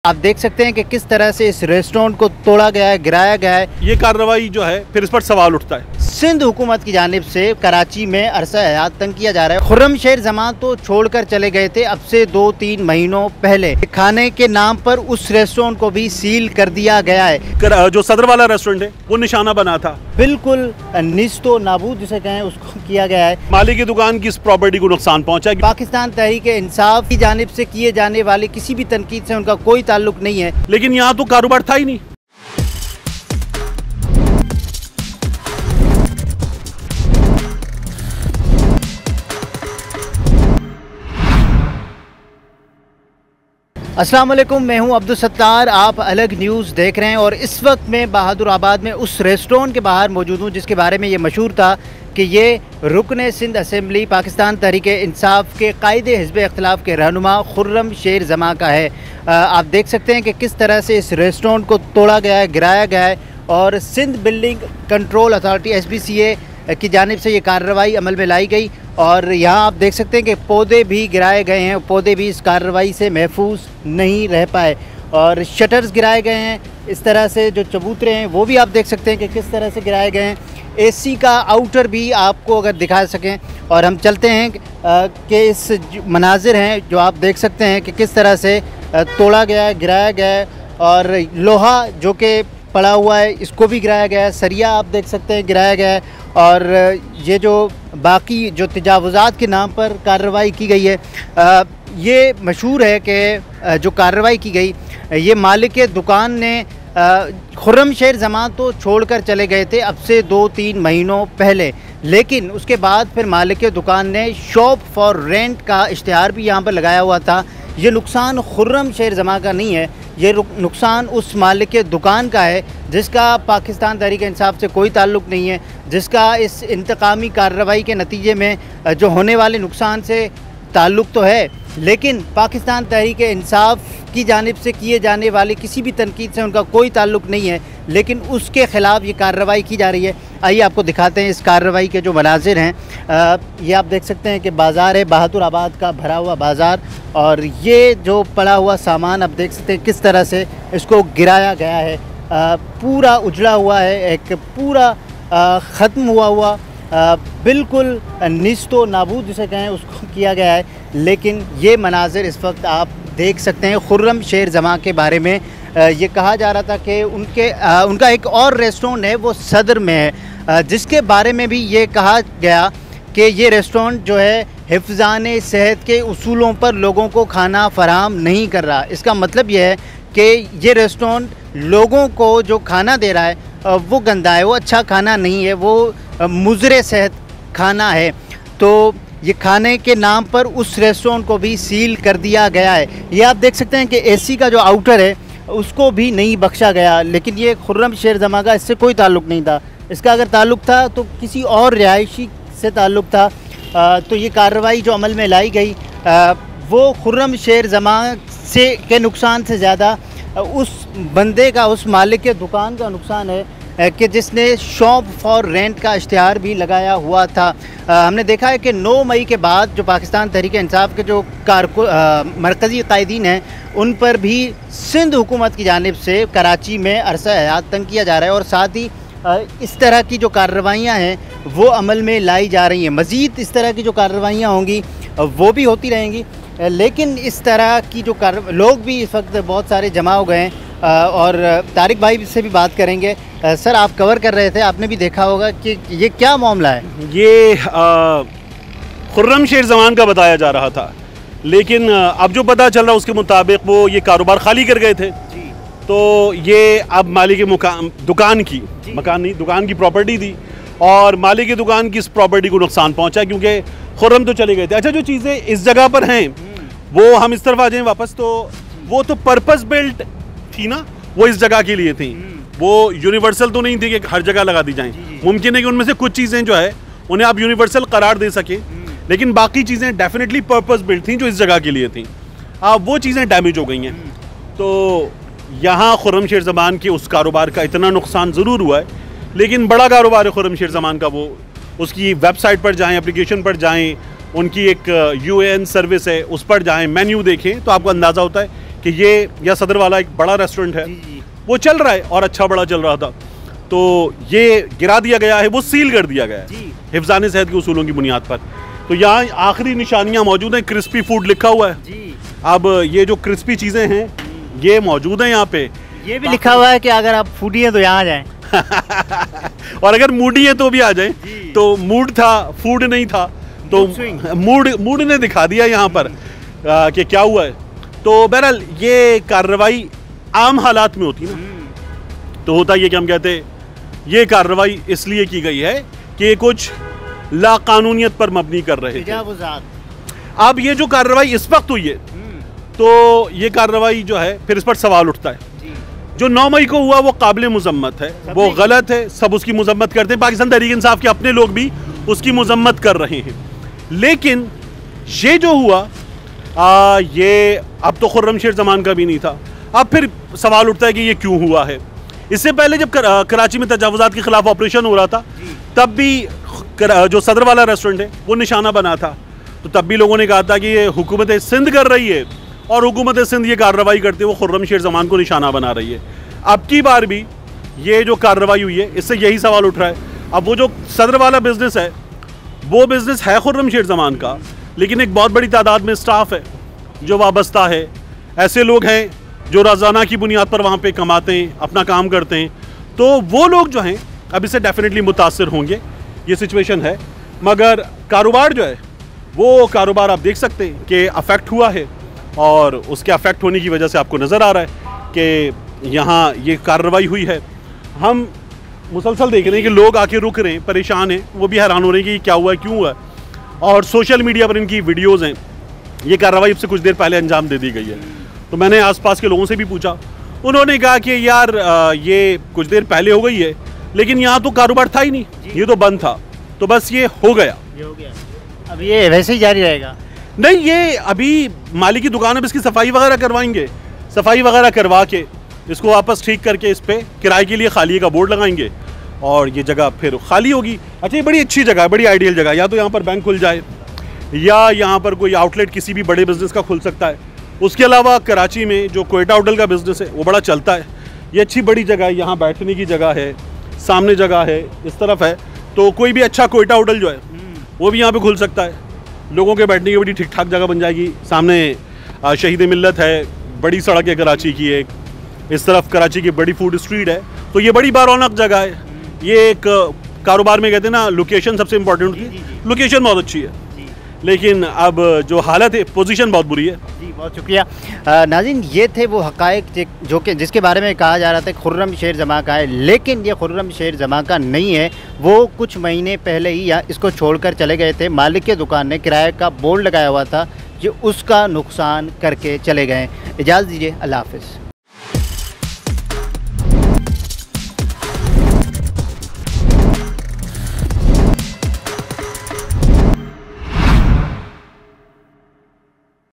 आप देख सकते हैं कि किस तरह से इस रेस्टोरेंट को तोड़ा गया है, गिराया गया है। ये कार्रवाई जो है फिर इस पर सवाल उठता है। सिंध हुकूमत की जानिब से कराची में अरसा हयात तंग किया जा रहा है। खुर्रमशेर जमान तो छोड़कर चले गए थे अब से 2-3 महीनों पहले। खाने के नाम पर उस रेस्टोरेंट को भी सील कर दिया गया है। जो सदर वाला रेस्टोरेंट है वो निशाना बना था, बिल्कुल निस्तो नाबूद जिसे कहें उसको किया गया है। मालिक की दुकान की इस प्रॉपर्टी को नुकसान पहुंचा। पाकिस्तान तहरीक इंसाफ की जानिब से किए जाने वाले किसी भी तनकीद से उनका कोई ताल्लुक नहीं है, लेकिन यहाँ तो कारोबार था ही नहीं। अस्सलाम वालेकुम, मैं हूं अब्दुल सत्तार। आप अलग न्यूज़ देख रहे हैं और इस वक्त मैं बहादुराबाद में उस रेस्टोरेंट के बाहर मौजूद हूं जिसके बारे में ये मशहूर था कि ये रुकन सिंध असम्बली पाकिस्तान तहरीक इंसाफ के कायदे हिज़्ब इख्तिलाफ के रहनुमा खुर्रमशेर जमां का है। आप देख सकते हैं कि किस तरह से इस रेस्टोरेंट को तोड़ा गया है, गिराया गया है और Sindh building control authority SBCA की जानिब से ये कार्रवाई अमल में लाई गई। और यहाँ आप देख सकते हैं कि पौधे भी गिराए गए हैं, पौधे भी इस कार्रवाई से महफूज नहीं रह पाए और शटर्स गिराए गए हैं। इस तरह से जो चबूतरे हैं वो भी आप देख सकते हैं कि किस तरह से गिराए गए हैं। AC का आउटर भी आपको अगर दिखा सकें और हम चलते हैं कि इस मनाजिर हैं जो आप देख सकते हैं कि किस तरह से तोड़ा गया है, गिराया गया है और लोहा जो कि पड़ा हुआ है इसको भी गिराया गया है। सरिया आप देख सकते हैं गिराया गया है और ये जो बाकी जो तजावुज़ात के नाम पर कार्रवाई की गई है, ये मशहूर है कि जो कार्रवाई की गई ये मालिक दुकान ने खुर्रमशेर जमान तो छोड़कर चले गए थे अब से 2-3 महीनों पहले, लेकिन उसके बाद फिर मालिक दुकान ने शॉप फॉर रेंट का इश्तिहार भी यहाँ पर लगाया हुआ था। ये नुकसान खुर्रमशेर जमान का नहीं है, ये नुकसान उस मालिक दुकान का है जिसका पाकिस्तान तहरीक इंसाफ से कोई ताल्लुक़ नहीं है, जिसका इस इंतकामी कार्रवाई के नतीजे में जो होने वाले नुकसान से ताल्लुक़ तो है, लेकिन पाकिस्तान तहरीक इंसाफ की जानिब से किए जाने वाले किसी भी तनकीद से उनका कोई ताल्लुक़ नहीं है, लेकिन उसके ख़िलाफ़ ये कार्रवाई की जा रही है। आइए आपको दिखाते हैं इस कार्रवाई के जो मनाजिर हैं। ये आप देख सकते हैं कि बाज़ार है, बहादुराबाद का भरा हुआ बाज़ार और ये जो पड़ा हुआ सामान आप देख सकते हैं किस तरह से इसको गिराया गया है। पूरा उजड़ा हुआ है, एक पूरा ख़त्म हुआ बिल्कुल निस्तो नाबूद जिसे कहें उसको किया गया है। लेकिन ये मनाजिर इस वक्त आप देख सकते हैं। खुर्रमशेर जमां के बारे में ये कहा जा रहा था कि उनका एक और रेस्टोरेंट है वो सदर में है, जिसके बारे में भी ये कहा गया कि ये रेस्टोरेंट जो है हिफ्ज़ान सेहत के उसूलों पर लोगों को खाना फराहम नहीं कर रहा। इसका मतलब ये है कि ये रेस्टोरेंट लोगों को जो खाना दे रहा है वो गंदा है, वो अच्छा खाना नहीं है, वो मुज़रे सेहत खाना है। तो ये खाने के नाम पर उस रेस्टोरेंट को भी सील कर दिया गया है। ये आप देख सकते हैं कि AC का जो आउटर है उसको भी नहीं बख्शा गया, लेकिन ये खुर्रमशेर जमां का इससे कोई ताल्लुक़ नहीं था। इसका अगर ताल्लुक़ था तो किसी और रिहायशी से ताल्लुक़ था। तो ये कार्रवाई जो अमल में लाई गई वो खुर्रमशेर जमां से के नुकसान से ज़्यादा उस बंदे का, उस मालिक के दुकान का नुकसान है कि जिसने शॉप फॉर रेंट का इश्तिहार भी लगाया हुआ था। हमने देखा है कि 9 मई के बाद जो पाकिस्तान तहरीक इंसाफ के जो मरकज़ी कायदीन हैं उन पर भी सिंध हुकूमत की जानिब से कराची में अरसा हयात तंग किया जा रहा है और साथ ही इस तरह की जो कार्रवाइयाँ हैं वो अमल में लाई जा रही हैं। मज़ीद इस तरह की जो कार्रवाइयाँ होंगी वो भी होती रहेंगी, लेकिन इस तरह की जो लोग भी इस वक्त बहुत सारे जमा हो गए हैं और तारिक भाई से भी बात करेंगे। सर, आप कवर कर रहे थे, आपने भी देखा होगा कि ये क्या मामला है। ये खुर्रमशेर जमान का बताया जा रहा था, लेकिन अब जो पता चल रहा उसके मुताबिक वो ये कारोबार खाली कर गए थे जी। तो ये अब मालिक दुकान की दुकान की प्रॉपर्टी थी और मालिक की दुकान की इस प्रॉपर्टी को नुकसान पहुंचा क्योंकि खुर्रम तो चले गए थे। अच्छा, जो चीज़ें इस जगह पर हैं वो हम इस तरफ आ जाएं वापस, तो वो तो पर्पस बिल्ट थी ना, वो इस जगह के लिए थी, वो यूनिवर्सल तो नहीं थी कि हर जगह लगा दी जाएं। मुमकिन है कि उनमें से कुछ चीज़ें जो है उन्हें आप यूनिवर्सल करार दे सकें, लेकिन बाकी चीज़ें डेफिनेटली पर्पस बिल्ट थी जो इस जगह के लिए थी। वो चीज़ें डैमेज हो गई हैं। तो यहाँ खुर्रमशेर जमान के उस कारोबार का इतना नुकसान ज़रूर हुआ है, लेकिन बड़ा कारोबार है खुर्रमशेर जमान का। वो उसकी वेबसाइट पर जाएँ, एप्लीकेशन पर जाएँ, उनकी एक UAN सर्विस है उस पर जाएँ, मेन्यू देखें तो आपको अंदाज़ा होता है कि ये या सदर वाला एक बड़ा रेस्टोरेंट है, वो चल रहा है और अच्छा बड़ा चल रहा था, तो ये गिरा दिया गया है, वो सील कर दिया गया है हिफ्ज़ान सेहत के उसूलों की बुनियाद पर। तो यहाँ आखिरी निशानियाँ मौजूद हैं, क्रिस्पी फूड लिखा हुआ है। अब ये जो क्रिस्पी चीज़ें हैं ये मौजूद हैं यहाँ पे, ये भी लिखा हुआ है कि अगर आप फूडी हैं तो यहाँ आ जाएं और अगर मूडी है तो भी आ जाएं। तो मूड था, फूड नहीं था, तो मूड ने दिखा दिया यहाँ पर कि क्या हुआ है। तो बहरहाल ये कार्रवाई आम हालात में होती है ना, तो होता ये कि हम कहते हैं ये कार्रवाई इसलिए की गई है कि ये कुछ लाकानूनियत पर मबनी कर रहे थे। अब ये जो कार्रवाई इस वक्त हुई है, तो ये कार्रवाई जो है फिर इस पर सवाल उठता है। जो 9 मई को हुआ वो काबिल मुजम्मत है, वो गलत है, सब उसकी मुजम्मत करते हैं, पाकिस्तान तहरीक इंसाफ के अपने लोग भी उसकी मुजम्मत कर रहे हैं। लेकिन ये जो हुआ ये अब तो खुर्रम शेर जमान का भी नहीं था। अब फिर सवाल उठता है कि ये क्यों हुआ है। इससे पहले जब कराची में तजावुज़ात के खिलाफ ऑपरेशन हो रहा था, तब भी जो सदर वाला रेस्टोरेंट है वो निशाना बना था, तो तब भी लोगों ने कहा था कि ये हुकूमत सिंध कर रही है और हुकूमत सिंध ये कार्रवाई करते हुए खुर्रम शेर जमान को निशाना बना रही है। अब की बार भी ये जो कार्रवाई हुई है इससे यही सवाल उठ रहा है। अब वो जो सदर वाला बिजनेस है वो बिजनेस है खुर्रम शेर जमान का, लेकिन एक बहुत बड़ी तादाद में स्टाफ है जो वाबस्ता है, ऐसे लोग हैं जो रोज़ाना की बुनियाद पर वहाँ पे कमाते हैं, अपना काम करते हैं, तो वो लोग जो हैं अब इससे डेफिनेटली मुतासर होंगे, ये सिचुएशन है। मगर कारोबार जो है वो कारोबार आप देख सकते हैं कि अफेक्ट हुआ है, और उसके अफेक्ट होने की वजह से आपको नज़र आ रहा है कि यहाँ ये कार्रवाई हुई है। हम मुसलसल देख रहे हैं कि लोग आके रुक रहे हैं, परेशान हैं, वो भी हैरान हो रहे हैं कि क्या हुआ है, क्यों हुआ है, और सोशल मीडिया पर इनकी वीडियोज़ हैं। ये कार्रवाई अब से कुछ देर पहले अंजाम दे दी गई है। तो मैंने आसपास के लोगों से भी पूछा, उन्होंने कहा कि यार ये कुछ देर पहले हो गई है, लेकिन यहाँ तो कारोबार था ही नहीं, ये तो बंद था, तो बस ये हो गया। अब ये वैसे ही जारी रहेगा? नहीं, ये अभी मालिक की दुकान है, इसकी सफाई वगैरह करवाएंगे, सफाई वगैरह करवा के इसको वापस ठीक करके इस पर किराए के लिए खाली का बोर्ड लगाएंगे और ये जगह फिर खाली होगी। अच्छा, ये बड़ी अच्छी जगह है, बड़ी आइडियल जगह है। या तो यहाँ पर बैंक खुल जाए या यहाँ पर कोई आउटलेट किसी भी बड़े बिजनेस का खुल सकता है। उसके अलावा कराची में जो कोयटा होटल का बिजनेस है वो बड़ा चलता है, ये अच्छी बड़ी जगह है, यहाँ बैठने की जगह है, सामने जगह है, इस तरफ है, तो कोई भी अच्छा कोयटा होटल जो है वो भी यहाँ पे खुल सकता है। लोगों के बैठने की बड़ी ठीक ठाक जगह बन जाएगी। सामने शहीद मिल्लत है, बड़ी सड़क है कराची की एक, इस तरफ कराची की बड़ी फूड स्ट्रीट है, तो ये बड़ी बारौनक जगह है। ये एक कारोबार में कहते हैं ना, लोकेशन सबसे इम्पोर्टेंट होती है, लोकेशन बहुत अच्छी है, लेकिन अब जो हालत है, पोजीशन बहुत बुरी है। जी, बहुत शुक्रिया। नाज़रीन, ये थे वो हक़ाइक़ जो कि जिसके बारे में कहा जा रहा था खुर्रम शेर जमा का है, लेकिन ये खुर्रम शेर जमा का नहीं है। वो कुछ महीने पहले ही यहाँ इसको छोड़कर चले गए थे। मालिक के दुकान ने किराए का बोर्ड लगाया हुआ था, जो उसका नुकसान करके चले गए। इजाज़त दीजिए, अल्लाह हाफ़िज़।